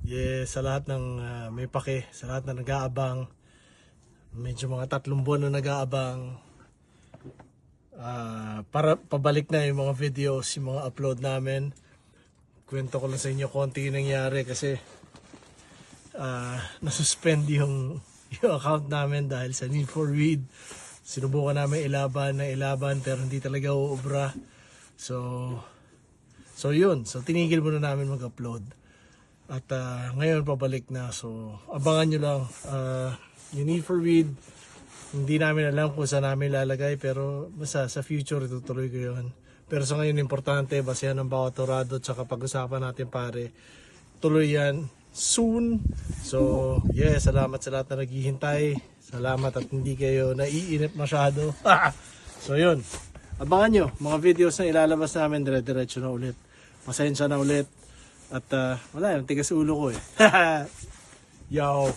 Yes, sa lahat ng may pake, sa lahat na nag-aabang, medyo mga 3 buwan na nag-aabang, para pabalik na yung mga videos, yung mga upload namin. Kwento ko lang sa inyo konti yung nangyari kasi nasuspend yung account namin dahil sa Need for Weed. Sinubukan namin ilaban pero hindi talaga uubra. So yun, so tinigil muna namin mag-upload. At ngayon pabalik na, so abangan nyo lang. Yung Need for Weed, hindi namin alam kung saan namin lalagay, pero basta sa future itutuloy ko yun. Pero sa ngayon importante, basehan ng bawat orado, tsaka pag-usapan natin pare, tuloy yan soon. So salamat sa lahat na naghihintay. Salamat at hindi kayo naiinip masyado. So yun, abangan nyo mga videos na ilalabas namin, dire-diretso na ulit. Pasensya na ulit. At wala, yung tigas ulo ko eh. Yo!